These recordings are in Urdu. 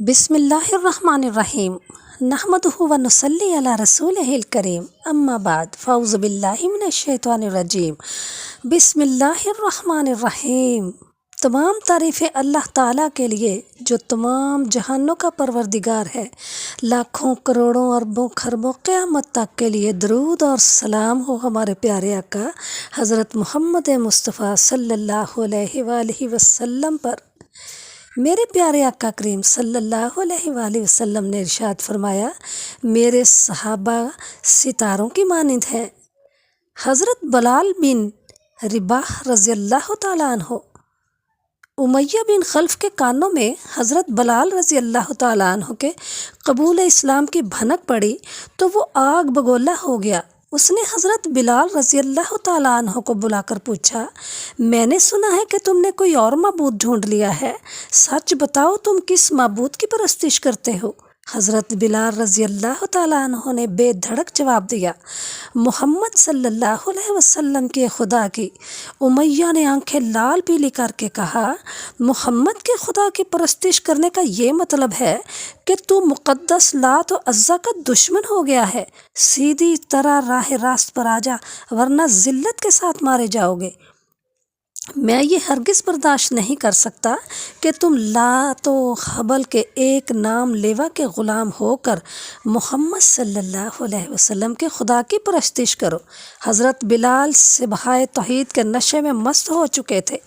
بسم اللہ الرحمن الرحیم نحمدہ و نصلی علی رسولہ الکریم اما بعد فاعوذ باللہ من الشیطان الرجیم بسم اللہ الرحمن الرحیم۔ تمام تعریفیں اللہ تعالیٰ کے لیے جو تمام جہانوں کا پروردگار ہے۔ لاکھوں کروڑوں اربوں خربوں قیامت تک کے لیے درود اور سلام ہو ہمارے پیارے آقا حضرت محمد مصطفیٰ صلی اللہ علیہ وآلہ وسلم پر۔ میرے پیارے آقا کریم صلی اللہ علیہ وآلہ وسلم نے ارشاد فرمایا، میرے صحابہ ستاروں کی مانند ہیں۔ حضرت بلال بن رباح رضی اللہ تعالیٰ عنہ، امیہ بن خلف کے کانوں میں حضرت بلال رضی اللہ تعالیٰ عنہ کے قبول اسلام کی بھنک پڑی تو وہ آگ بگولا ہو گیا۔ اس نے حضرت بلال رضی اللہ تعالیٰ عنہ کو بلا کر پوچھا، میں نے سنا ہے کہ تم نے کوئی اور معبود ڈھونڈ لیا ہے، سچ بتاؤ تم کس معبود کی پرستش کرتے ہو؟ حضرت بلال رضی اللہ تعالیٰ عنہ نے بے دھڑک جواب دیا، محمد صلی اللہ علیہ وسلم کے خدا کی۔ امیہ نے آنکھیں لال پیلی کر کے کہا، محمد کے خدا کی پرستش کرنے کا یہ مطلب ہے کہ تو مقدس لات و عزا کا دشمن ہو گیا ہے۔ سیدھی طرح راہ راست پر آ جا ورنہ ذلت کے ساتھ مارے جاؤ گے۔ میں یہ ہرگز برداشت نہیں کر سکتا کہ تم لات و حبل کے ایک نام لیوا کے غلام ہو کر محمد صلی اللہ علیہ وسلم کے خدا کی پرستش کرو۔ حضرت بلال سبحہ توحید کے نشے میں مست ہو چکے تھے۔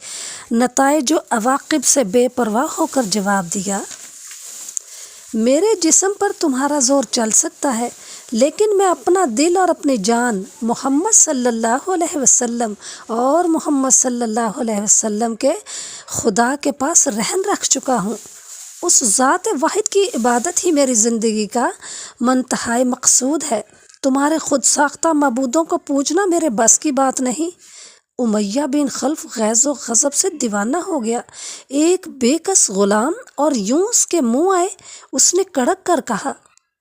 نتائج و عواقب سے بے پرواہ ہو کر جواب دیا، میرے جسم پر تمہارا زور چل سکتا ہے، لیکن میں اپنا دل اور اپنی جان محمد صلی اللہ علیہ وسلم اور محمد صلی اللہ علیہ وسلم کے خدا کے پاس رہن رکھ چکا ہوں۔ اس ذات واحد کی عبادت ہی میری زندگی کا منتہائی مقصود ہے۔ تمہارے خود ساختہ معبودوں کو پوجنا میرے بس کی بات نہیں۔ امیہ بن خلف غیظ و غضب سے دیوانہ ہو گیا۔ ایک بے کس غلام اور یوں اس کے منہ آئے۔ اس نے کڑک کر کہا،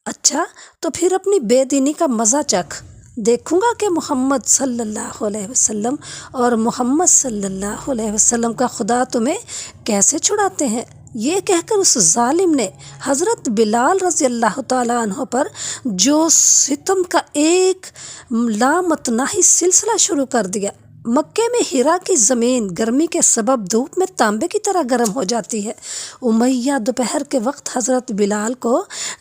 اچھا تو پھر اپنی بے دینی کا مزہ چکھ، دیکھوں گا کہ محمد صلی اللہ علیہ وسلم اور محمد صلی اللہ علیہ وسلم کا خدا تمہیں کیسے چھڑاتے ہیں۔ یہ کہہ کر اس ظالم نے حضرت بلال رضی اللہ تعالیٰ عنہ پر جو ستم کا ایک لامتناہی سلسلہ شروع کر دیا۔ مکے میں ہیرا کی زمین گرمی کے سبب دھوپ میں تانبے کی طرح گرم ہو جاتی ہے۔ امیہ دوپہر کے وقت حضرت بلال کو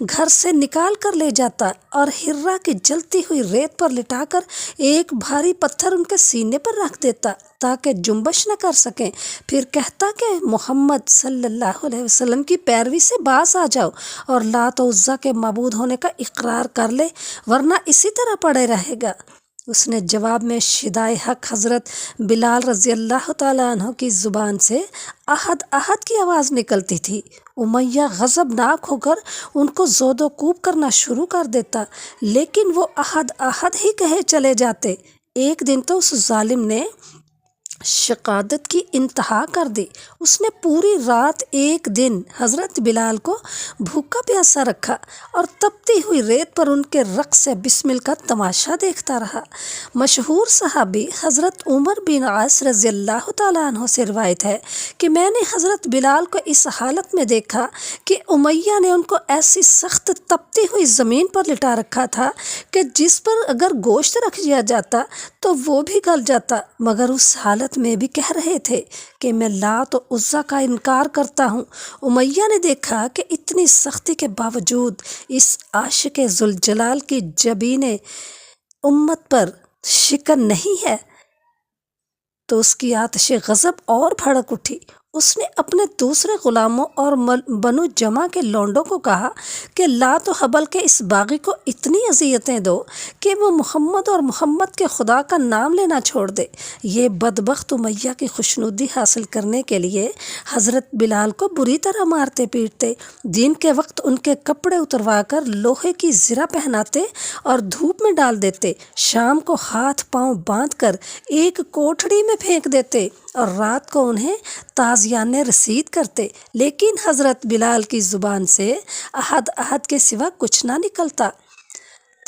گھر سے نکال کر لے جاتا اور ہرا کی جلتی ہوئی ریت پر لٹا کر ایک بھاری پتھر ان کے سینے پر رکھ دیتا تاکہ جنبش نہ کر سکیں۔ پھر کہتا کہ محمد صلی اللہ علیہ وسلم کی پیروی سے باز آ جاؤ اور لات و عزا کے معبود ہونے کا اقرار کر لے ورنہ اسی طرح پڑے رہے گا۔ اس نے جواب میں شدائے حق حضرت بلال رضی اللہ تعالیٰ عنہ کی زبان سے احد احد کی آواز نکلتی تھی۔ امیہ غضبناک ہو کر ان کو زود و کوب کرنا شروع کر دیتا، لیکن وہ احد احد ہی کہے چلے جاتے۔ ایک دن تو اس ظالم نے شقادت کی انتہا کر دی۔ اس نے پوری رات ایک دن حضرت بلال کو بھوکا پیاسا رکھا اور تپتی ہوئی ریت پر ان کے رقص بسمل کا تماشا دیکھتا رہا۔ مشہور صحابی حضرت عمر بن عاص رضی اللہ تعالیٰ عنہ سے روایت ہے کہ میں نے حضرت بلال کو اس حالت میں دیکھا کہ امیہ نے ان کو ایسی سخت تپتی ہوئی زمین پر لٹا رکھا تھا کہ جس پر اگر گوشت رکھ دیا جاتا تو وہ بھی گل جاتا، مگر اس حالت میں بھی کہہ رہے تھے کہ میں لات و عزا کا انکار کرتا ہوں۔ امیہ نے دیکھا کہ اتنی سختی کے باوجود اس عاشق ذوالجلال کی جبین امت پر شکن نہیں ہے تو اس کی آتش غضب اور بھڑک اٹھی۔ اس نے اپنے دوسرے غلاموں اور بنو جمع کے لونڈوں کو کہا کہ لات و حبل کے اس باغی کو اتنی اذیتیں دو کہ وہ محمد اور محمد کے خدا کا نام لینا چھوڑ دے۔ یہ بدبخت امیہ کی خوشنودی حاصل کرنے کے لیے حضرت بلال کو بری طرح مارتے پیٹتے، دن کے وقت ان کے کپڑے اتروا کر لوہے کی زرہ پہناتے اور دھوپ میں ڈال دیتے، شام کو ہاتھ پاؤں باندھ کر ایک کوٹھڑی میں پھینک دیتے اور رات کو انہیں تازیانے رسید کرتے، لیکن حضرت بلال کی زبان سے احد احد کے سوا کچھ نہ نکلتا۔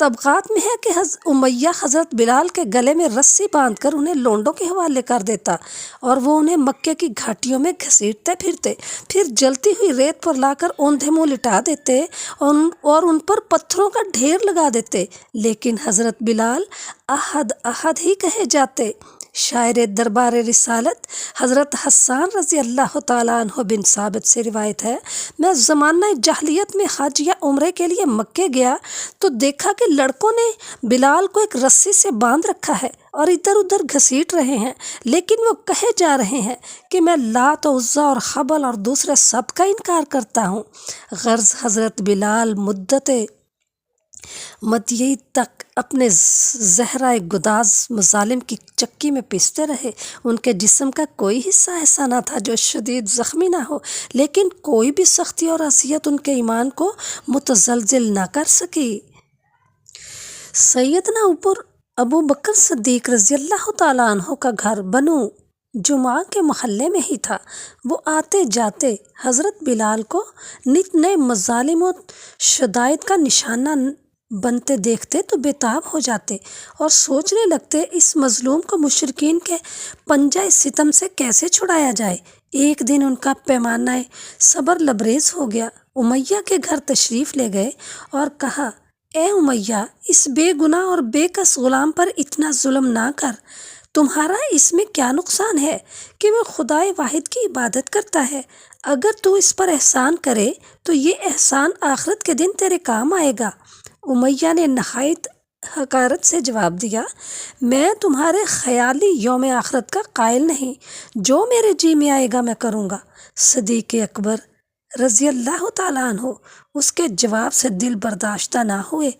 طبقات میں ہے کہ امیہ حضرت بلال کے گلے میں رسی باندھ کر انہیں لونڈوں کے حوالے کر دیتا اور وہ انہیں مکے کی گھاٹیوں میں گھسیٹتے پھرتے، پھر جلتی ہوئی ریت پر لا کر اوندھے منہ لٹا دیتے اور ان پر پتھروں کا ڈھیر لگا دیتے، لیکن حضرت بلال احد احد ہی کہے جاتے۔ شاعر دربار رسالت حضرت حسان رضی اللہ تعالیٰ عنہ بن ثابت سے روایت ہے، میں زمانہ جاہلیت میں حج یا عمرے کے لیے مکے گیا تو دیکھا کہ لڑکوں نے بلال کو ایک رسی سے باندھ رکھا ہے اور ادھر ادھر گھسیٹ رہے ہیں، لیکن وہ کہے جا رہے ہیں کہ میں لات و عزیٰ اور حبل اور دوسرے سب کا انکار کرتا ہوں۔ غرض حضرت بلال مدت مدعی تک اپنے زہرہ گداز مظالم کی چکی میں پیستے رہے۔ ان کے جسم کا کوئی حصہ ایسا نہ تھا جو شدید زخمی نہ ہو، لیکن کوئی بھی سختی اور اذیت ان کے ایمان کو متزلزل نہ کر سکی۔ سیدنا ابو بکر صدیق رضی اللہ تعالیٰ عنہ کا گھر بنو جمعہ کے محلے میں ہی تھا۔ وہ آتے جاتے حضرت بلال کو نت نئے مظالم و شدائد کا نشانہ بنتے دیکھتے تو بےتاب ہو جاتے اور سوچنے لگتے اس مظلوم کو مشرکین کے پنجہ ستم سے کیسے چھڑایا جائے۔ ایک دن ان کا پیمانہ صبر لبریز ہو گیا۔ امیہ کے گھر تشریف لے گئے اور کہا، اے امیہ، اس بے گناہ اور بے کس غلام پر اتنا ظلم نہ کر۔ تمہارا اس میں کیا نقصان ہے کہ وہ خدائے واحد کی عبادت کرتا ہے؟ اگر تو اس پر احسان کرے تو یہ احسان آخرت کے دن تیرے کام آئے گا۔ امیہ نے نہایت حقارت سے جواب دیا، میں تمہارے خیالی یوم آخرت کا قائل نہیں، جو میرے جی میں آئے گا میں کروں گا۔ صدیق اکبر رضی اللہ تعالیٰ عنہ اس کے جواب سے دل برداشتہ نہ ہوئے،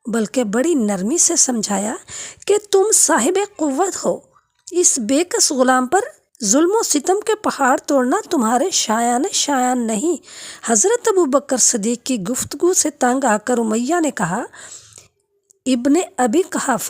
بلکہ بڑی نرمی سے سمجھایا کہ تم صاحب قوت ہو، اس بے کس غلام پر ظلم و ستم کے پہاڑ توڑنا تمہارے شایان نہیں۔ حضرت ابو بکر صدیق کی گفتگو سے تنگ آ کر امیہ نے کہا، ابن ابی قحافہ